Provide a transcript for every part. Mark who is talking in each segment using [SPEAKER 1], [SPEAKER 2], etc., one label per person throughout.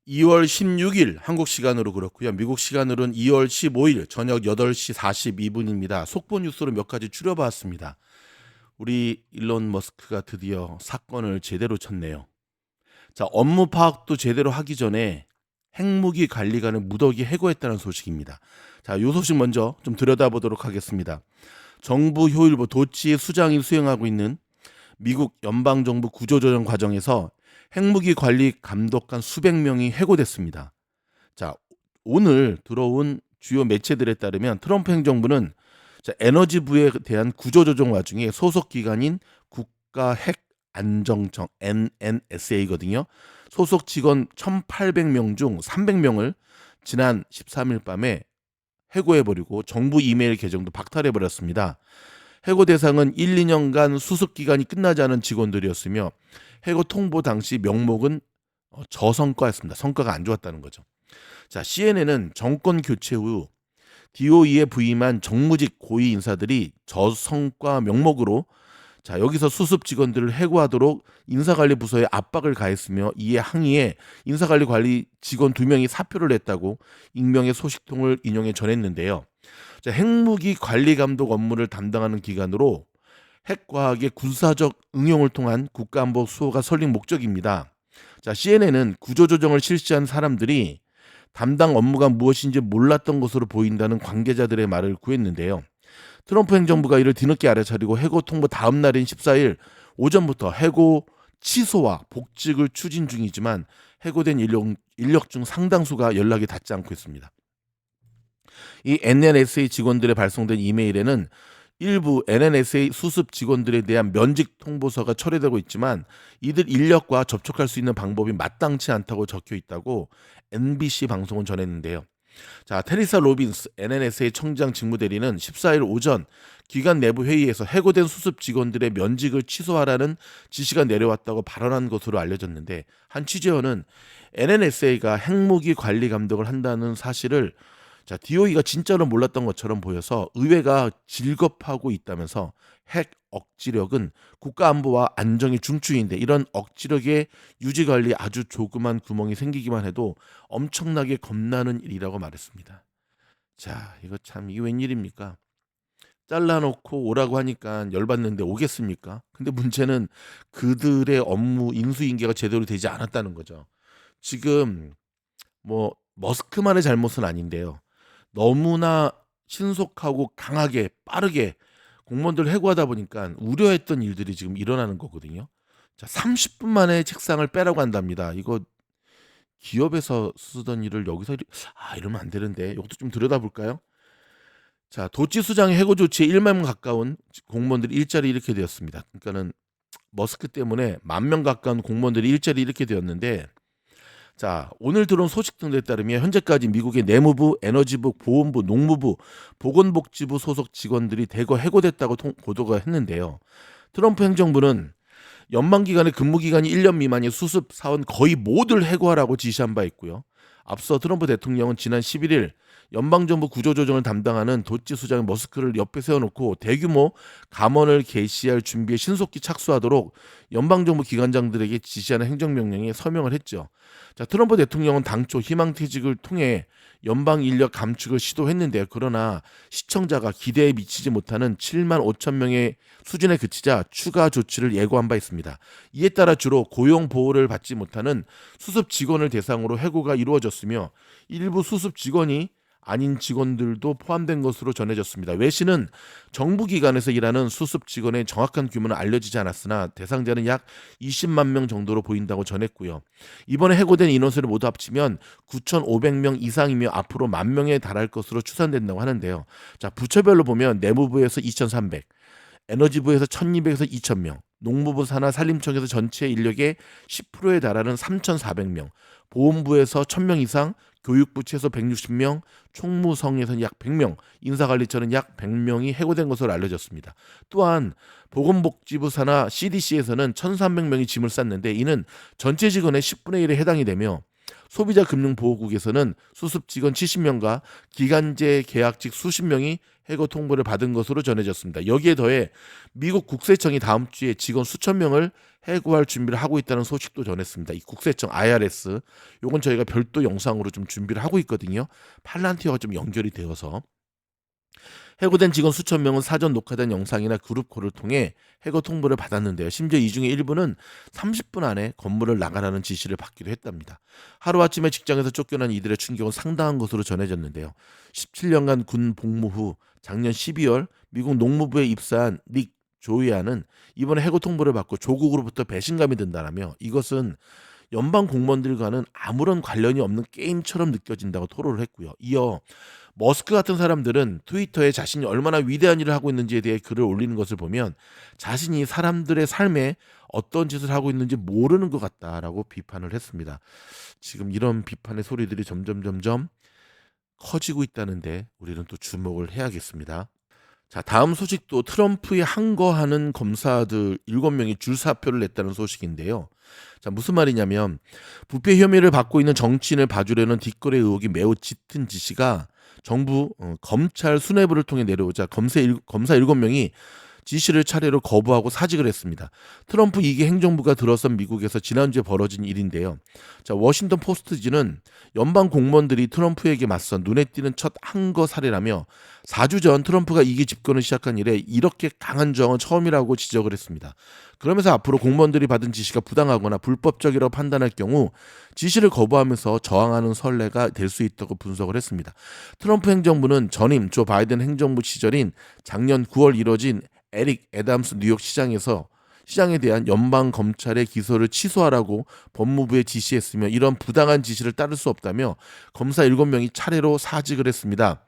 [SPEAKER 1] 2월 16일 한국 시간으로 그렇고요. 미국 시간으로는 2월 15일 저녁 8시 42분입니다. 속보 뉴스로 몇 가지 추려봤습니다. 우리 일론 머스크가 드디어 사건을 제대로 쳤네요. 자, 업무 파악도 제대로 하기 전에 핵무기 관리관을 무더기 해고했다는 소식입니다. 자, 이 소식 먼저 좀 들여다보도록 하겠습니다. 정부 효율부 도치 수장이 수행하고 있는 미국 연방정부 구조조정 과정에서 핵무기 관리 감독관 수백 명이 해고됐습니다. 자, 오늘 들어온 주요 매체들에 따르면 트럼프 행정부는 에너지부에 대한 구조조정 와중에 소속 기관인 국가핵안정청 NNSA거든요. 소속 직원 1,800명 중 300명을 지난 13일 밤에 해고해버리고 정부 이메일 계정도 박탈해버렸습니다. 해고 대상은 1, 2년간 수습 기간이 끝나지 않은 직원들이었으며 해고 통보 당시 명목은 저성과였습니다. 성과가 안 좋았다는 거죠. 자, CNN은 정권 교체 후 DOE에 부임한 정무직 고위 인사들이 저성과 명목으로 자, 여기서 수습 직원들을 해고하도록 인사관리 부서에 압박을 가했으며 이에 항의해 인사관리 직원 2명이 사표를 냈다고 익명의 소식통을 인용해 전했는데요. 자, 핵무기 관리 감독 업무를 담당하는 기관으로 핵과학의 군사적 응용을 통한 국가안보 수호가 설립 목적입니다. 자, CNN은 구조조정을 실시한 사람들이 담당 업무가 무엇인지 몰랐던 것으로 보인다는 관계자들의 말을 구했는데요. 트럼프 행정부가 이를 뒤늦게 알아차리고 해고 통보 다음 날인 14일 오전부터 해고 취소와 복직을 추진 중이지만 해고된 인력 중 상당수가 연락이 닿지 않고 있습니다. 이 NNSA 직원들에 발송된 이메일에는 일부 NNSA 수습 직원들에 대한 면직 통보서가 철회되고 있지만 이들 인력과 접촉할 수 있는 방법이 마땅치 않다고 적혀 있다고 NBC 방송은 전했는데요. 자, 테리사 로빈스 NNSA 청장 직무대리는 14일 오전 기관 내부 회의에서 해고된 수습 직원들의 면직을 취소하라는 지시가 내려왔다고 발언한 것으로 알려졌는데 한 취재원은 NNSA가 핵무기 관리 감독을 한다는 사실을 자, DOE가 진짜로 몰랐던 것처럼 보여서 의회가 질겁하고 있다면서 핵 억지력은 국가안보와 안정의 중추인데 이런 억지력의 유지관리 아주 조그만 구멍이 생기기만 해도 엄청나게 겁나는 일이라고 말했습니다. 자, 이거 참 이게 웬일입니까? 잘라놓고 오라고 하니까 열받는데 오겠습니까? 근데 문제는 그들의 업무 인수인계가 제대로 되지 않았다는 거죠. 지금 뭐 머스크만의 잘못은 아닌데요. 너무나 신속하고 강하게 빠르게 공무원들 해고하다 보니까 우려했던 일들이 지금 일어나는 거거든요. 자, 30분 만에 책상을 빼라고 한답니다. 이거 기업에서 쓰던 일을 여기서 이러면 안 되는데 이것도 좀 들여다볼까요? 자, 도치 수장의 해고 조치에 1만 명 가까운 공무원들이 일자리 잃게 되었습니다. 그러니까는 머스크 때문에 10,000명 가까운 공무원들이 일자리 잃게 되었는데 자, 오늘 들어온 소식 등에 따르면 현재까지 미국의 내무부, 에너지부, 보훈부, 농무부, 보건복지부 소속 직원들이 대거 해고됐다고 보도가 했는데요. 트럼프 행정부는 연방기관의 근무기간이 1년 미만의 수습 사원 거의 모두를 해고하라고 지시한 바 있고요. 앞서 트럼프 대통령은 지난 11일 연방정부 구조조정을 담당하는 도치 수장 머스크를 옆에 세워놓고 대규모 감원을 개시할 준비에 신속히 착수하도록 연방정부 기관장들에게 지시하는 행정명령에 서명을 했죠. 자, 트럼프 대통령은 당초 희망퇴직을 통해 연방 인력 감축을 시도했는데 그러나 시청자가 기대에 미치지 못하는 7만 5천 명의 수준에 그치자 추가 조치를 예고한 바 있습니다. 이에 따라 주로 고용 보호를 받지 못하는 수습 직원을 대상으로 해고가 이루어졌으며 일부 수습 직원이 아닌 직원들도 포함된 것으로 전해졌습니다. 외신은 정부 기관에서 일하는 수습 직원의 정확한 규모는 알려지지 않았으나 대상자는 약 20만 명 정도로 보인다고 전했고요. 이번에 해고된 인원수를 모두 합치면 9,500명 이상이며 앞으로 10,000명에 달할 것으로 추산된다고 하는데요. 자, 부처별로 보면 내무부에서 2,300, 에너지부에서 1,200에서 2,000명, 농무부 산하 산림청에서 전체 인력의 10%에 달하는 3,400명, 보훈부에서 1,000명 이상, 교육부 최소 160명, 총무성에서는 약 100명, 인사관리처는 약 100명이 해고된 것으로 알려졌습니다. 또한 보건복지부 산하 CDC에서는 1,300명이 짐을 쌌는데 이는 전체 직원의 10분의 1에 해당이 되며 소비자금융보호국에서는 수습 직원 70명과 기간제 계약직 수십 명이 해고 통보를 받은 것으로 전해졌습니다. 여기에 더해 미국 국세청이 다음 주에 직원 수천 명을 해고할 준비를 하고 있다는 소식도 전했습니다. 이 국세청 IRS 요건 저희가 별도 영상으로 좀 준비를 하고 있거든요. 팔란티어가 좀 연결이 되어서 해고된 직원 수천 명은 사전 녹화된 영상이나 그룹콜을 통해 해고 통보를 받았는데요. 심지어 이 중에 일부는 30분 안에 건물을 나가라는 지시를 받기도 했답니다. 하루아침에 직장에서 쫓겨난 이들의 충격은 상당한 것으로 전해졌는데요. 17년간 군 복무 후 작년 12월 미국 농무부에 입사한 닉 조이아는 이번에 해고 통보를 받고 조국으로부터 배신감이 든다라며 이것은 연방 공무원들과는 아무런 관련이 없는 게임처럼 느껴진다고 토로를 했고요. 이어 머스크 같은 사람들은 트위터에 자신이 얼마나 위대한 일을 하고 있는지에 대해 글을 올리는 것을 보면 자신이 사람들의 삶에 어떤 짓을 하고 있는지 모르는 것 같다라고 비판을 했습니다. 지금 이런 비판의 소리들이 점점 커지고 있다는데 우리는 또 주목을 해야겠습니다. 자, 다음 소식도 트럼프에 항거하는 검사들 7명이 줄사표를 냈다는 소식인데요. 자, 무슨 말이냐면 부패 혐의를 받고 있는 정치인을 봐주려는 뒷거래 의혹이 매우 짙은 지시가 정부 검찰 수뇌부를 통해 내려오자 검사 7명이 지시를 차례로 거부하고 사직을 했습니다. 트럼프 2기 행정부가 들어선 미국에서 지난주에 벌어진 일인데요. 자, 워싱턴 포스트지는 연방 공무원들이 트럼프에게 맞선 눈에 띄는 첫 항거 사례라며 4주 전 트럼프가 2기 집권을 시작한 이래 이렇게 강한 저항은 처음이라고 지적을 했습니다. 그러면서 앞으로 공무원들이 받은 지시가 부당하거나 불법적이라고 판단할 경우 지시를 거부하면서 저항하는 선례가 될 수 있다고 분석을 했습니다. 트럼프 행정부는 전임 조 바이든 행정부 시절인 작년 9월 이뤄진 에릭 애담스 뉴욕 시장에 대한 연방 검찰의 기소를 취소하라고 법무부에 지시했으며 이런 부당한 지시를 따를 수 없다며 검사 7명이 차례로 사직을 했습니다.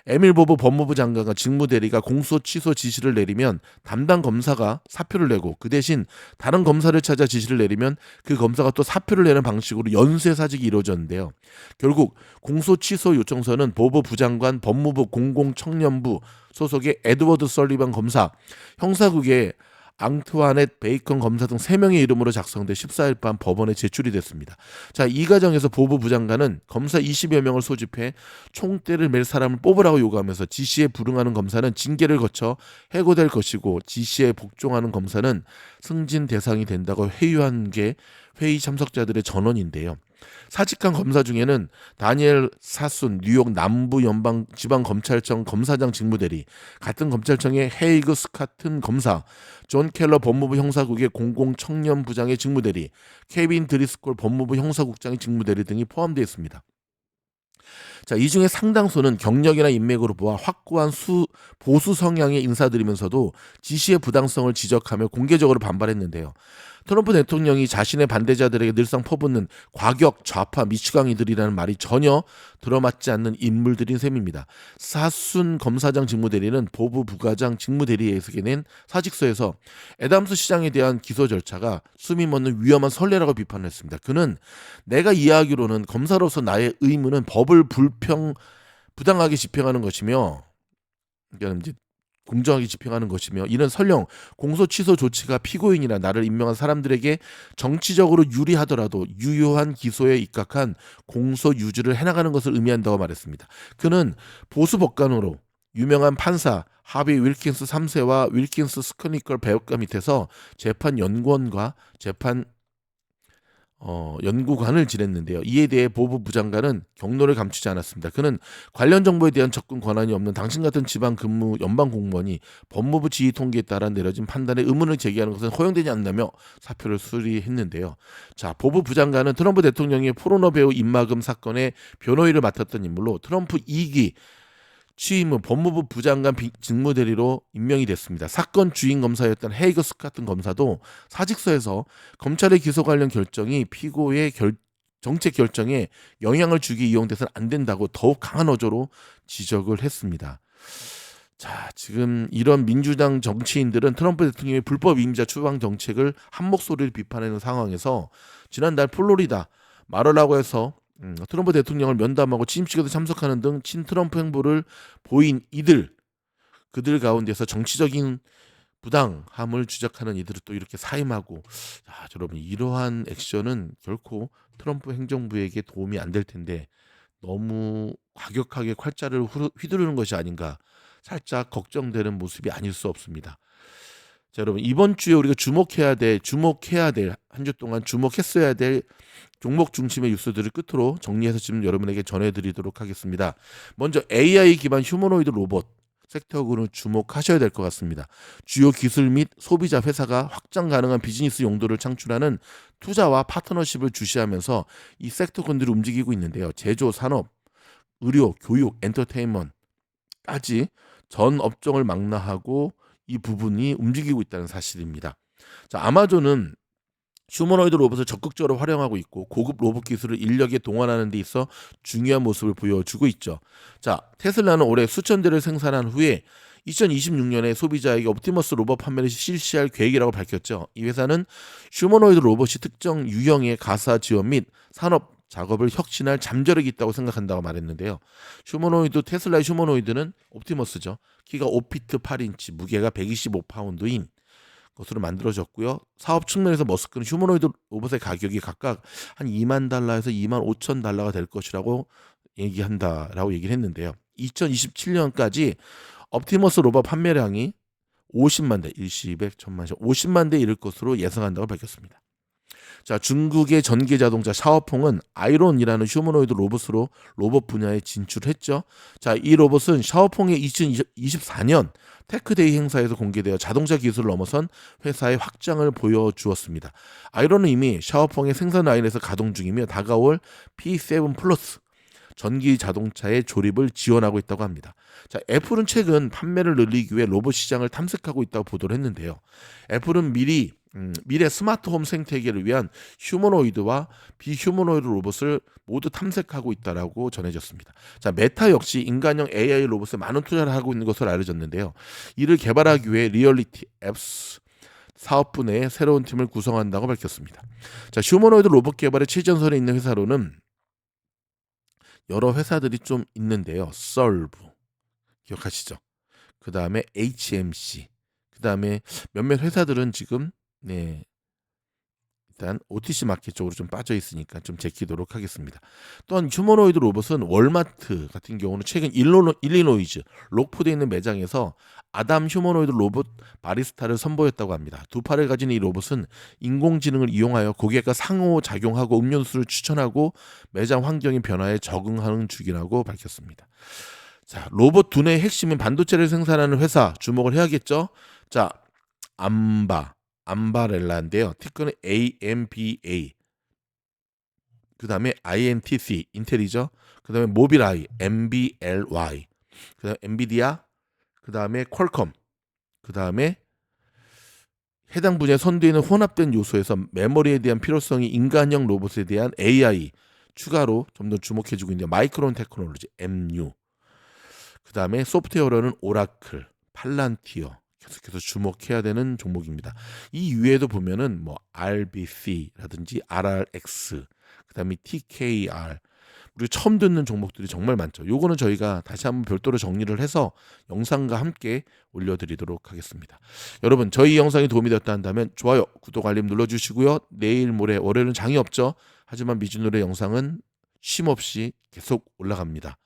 [SPEAKER 1] 에밀 보브 법무부 장관과 직무대리가 공소 취소 지시를 내리면 담당 검사가 사표를 내고 그 대신 다른 검사를 찾아 지시를 내리면 그 검사가 또 사표를 내는 방식으로 연쇄사직이 이루어졌는데요. 결국 공소 취소 요청서는 보브 부장관 법무부 공공청년부 소속의 에드워드 설리반 검사, 형사국의 앙트와넷 베이컨 검사 등 3명의 이름으로 작성돼 14일 밤 법원에 제출이 됐습니다. 자, 이 과정에서 보부 부장관은 검사 20여 명을 소집해 총대를 맬 사람을 뽑으라고 요구하면서 지시에 불응하는 검사는 징계를 거쳐 해고될 것이고 지시에 복종하는 검사는 승진 대상이 된다고 회유한 게 회의 참석자들의 전언인데요. 사직한 검사 중에는 다니엘 사순 뉴욕 남부연방지방검찰청 검사장 직무대리, 같은 검찰청의 헤이그 스카튼 검사, 존 켈러 법무부 형사국의 공공청년부장의 직무대리, 케빈 드리스콜 법무부 형사국장의 직무대리 등이 포함되어 있습니다. 자, 이 중에 상당수는 경력이나 인맥으로 보아 확고한 보수 성향의 인사들이면서도 지시의 부당성을 지적하며 공개적으로 반발했는데요. 트럼프 대통령이 자신의 반대자들에게 늘상 퍼붓는 과격 좌파 미치광이들이라는 말이 전혀 들어맞지 않는 인물들인 셈입니다. 사순 검사장 직무대리는 보부 부과장 직무대리에게 낸 사직서에서 애담스 시장에 대한 기소 절차가 숨이 멎는 위험한 선례라고 비판을 했습니다. 그는 내가 이해하기로는 검사로서 나의 의무는 법을 부당하게 집행하는 것이며, 그러니까 이제 공정하게 집행하는 것이며, 이는 설령 공소 취소 조치가 피고인이나 나를 임명한 사람들에게 정치적으로 유리하더라도 유효한 기소에 입각한 공소 유지를 해나가는 것을 의미한다고 말했습니다. 그는 보수 법관으로 유명한 판사 하비 윌킨스 3세와 윌킨스 스커니컬 배우가 밑에서 재판 연구원과 재판 연구관을 지냈는데요. 이에 대해 보부 부장관은 격노를 감추지 않았습니다. 그는 관련 정보에 대한 접근 권한이 없는 당신 같은 지방 근무 연방 공무원이 법무부 지휘 통계에 따라 내려진 판단에 의문을 제기하는 것은 허용되지 않는다며 사표를 수리했는데요. 자, 보부 부장관은 트럼프 대통령의 포르노 배우 입막음 사건의 변호인을 맡았던 인물로 트럼프 2기 취임 후 법무부 부장관 직무대리로 임명이 됐습니다. 사건 주인 검사였던 헤이거 스카튼 검사도 사직서에서 검찰의 기소 관련 결정이 피고의 정책 결정에 영향을 주기 이용돼서는 안 된다고 더욱 강한 어조로 지적을 했습니다. 자, 지금 이런 민주당 정치인들은 트럼프 대통령의 불법 이민자 추방 정책을 한 목소리를 비판하는 상황에서 지난달 플로리다 마러라고 해서 트럼프 대통령을 면담하고 취임식에도 참석하는 등 친트럼프 행보를 보인 그들 가운데서 정치적인 부당함을 주장하는 이들을 또 이렇게 사임하고, 여러분 이러한 액션은 결코 트럼프 행정부에게 도움이 안 될 텐데 너무 과격하게 활자를 휘두르는 것이 아닌가 살짝 걱정되는 모습이 아닐 수 없습니다. 자, 여러분 이번 주에 우리가 주목해야 될 한 주 동안 주목했어야 될 종목 중심의 뉴스들을 끝으로 정리해서 지금 여러분에게 전해드리도록 하겠습니다. 먼저 AI 기반 휴머노이드 로봇 섹터군을 주목하셔야 될 것 같습니다. 주요 기술 및 소비자 회사가 확장 가능한 비즈니스 용도를 창출하는 투자와 파트너십을 주시하면서 이 섹터군들이 움직이고 있는데요. 제조, 산업, 의료, 교육, 엔터테인먼트까지 전 업종을 망라하고 이 부분이 움직이고 있다는 사실입니다. 자, 아마존은 휴머노이드 로봇을 적극적으로 활용하고 있고 고급 로봇 기술을 인력에 동원하는 데 있어 중요한 모습을 보여주고 있죠. 자, 테슬라는 올해 수천 대를 생산한 후에 2026년에 소비자에게 옵티머스 로봇 판매를 실시할 계획이라고 밝혔죠. 이 회사는 휴머노이드 로봇이 특정 유형의 가사 지원 및 산업 작업을 혁신할 잠재력이 있다고 생각한다고 말했는데요. 테슬라의 휴머노이드는 옵티머스죠. 키가 5피트 8인치, 무게가 125파운드인 것으로 만들어졌고요. 사업 측면에서 머스크는 휴머노이드 로봇의 가격이 각각 한 2만 달러에서 2만 5천 달러가 될 것이라고 얘기한다라고 얘기를 했는데요. 2027년까지 옵티머스 로봇 판매량이 50만 대, 일시, 100, 1000만, 50만 대 이를 것으로 예상한다고 밝혔습니다. 자, 중국의 전기 자동차 샤오퐁은 아이론이라는 휴머노이드 로봇으로 로봇 분야에 진출했죠. 자, 이 로봇은 샤오퐁의 2024년 테크데이 행사에서 공개되어 자동차 기술을 넘어선 회사의 확장을 보여주었습니다. 아이론은 이미 샤오퐁의 생산 라인에서 가동 중이며 다가올 P7 플러스 전기 자동차의 조립을 지원하고 있다고 합니다. 자, 애플은 최근 판매를 늘리기 위해 로봇 시장을 탐색하고 있다고 보도를 했는데요. 애플은 미래 스마트홈 생태계를 위한 휴머노이드와 비휴머노이드 로봇을 모두 탐색하고 있다라고 전해졌습니다. 자, 메타 역시 인간형 AI 로봇에 많은 투자를 하고 있는 것으로 알려졌는데요. 이를 개발하기 위해 리얼리티 앱스 사업부 내에 새로운 팀을 구성한다고 밝혔습니다. 자, 휴머노이드 로봇 개발에 최전선에 있는 회사로는 여러 회사들이 좀 있는데요. 썰브 기억하시죠? 그 다음에 HMC, 그 다음에 몇몇 회사들은 지금 일단 OTC 마켓 쪽으로 좀 빠져 있으니까 좀 제키도록 하겠습니다. 또한 휴머노이드 로봇은 월마트 같은 경우는 최근 일리노이즈 록포드에 있는 매장에서 아담 휴머노이드 로봇 바리스타를 선보였다고 합니다. 두 팔을 가진 이 로봇은 인공지능을 이용하여 고객과 상호작용하고 음료수를 추천하고 매장 환경의 변화에 적응하는 중이라고 밝혔습니다. 자, 로봇 두뇌의 핵심인 반도체를 생산하는 회사 주목을 해야겠죠. 자, 암바렐라인데요. 티커는 AMBA. 그 다음에 INTC 인텔이죠. 그 다음에 모빌아이 MBLY. 그 다음에 엔비디아. 그 다음에 퀄컴. 그 다음에 해당 분야에 선두에 있는 혼합된 요소에서 메모리에 대한 필요성이 인간형 로봇에 대한 AI 추가로 좀 더 주목해주고 있는데 마이크론 테크놀로지 MU. 그 다음에 소프트웨어로는 오라클, 팔란티어 계속해서 주목해야 되는 종목입니다. 이 위에도 보면은 뭐 RBC라든지 RRX, 그 다음에 TKR, 우리 처음 듣는 종목들이 정말 많죠. 요거는 저희가 다시 한번 별도로 정리를 해서 영상과 함께 올려드리도록 하겠습니다. 여러분, 저희 영상이 도움이 되었다 한다면 좋아요, 구독, 알림 눌러주시고요. 내일 모레 월요일은 장이 없죠. 하지만 미주노래 영상은 쉼없이 계속 올라갑니다.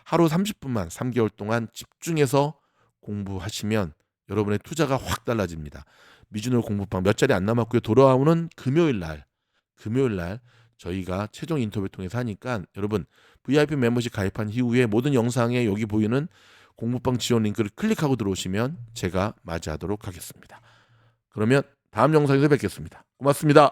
[SPEAKER 1] 하루 30분만 3개월 동안 집중해서 공부하시면 여러분의 투자가 확 달라집니다. 미주노래 공부방 몇 자리 안 남았고요. 돌아오는 금요일 날 저희가 최종 인터뷰 통해서 하니까 여러분 VIP 멤버십 가입한 이후에 모든 영상에 여기 보이는 공부방 지원 링크를 클릭하고 들어오시면 제가 맞이하도록 하겠습니다. 그러면 다음 영상에서 뵙겠습니다. 고맙습니다.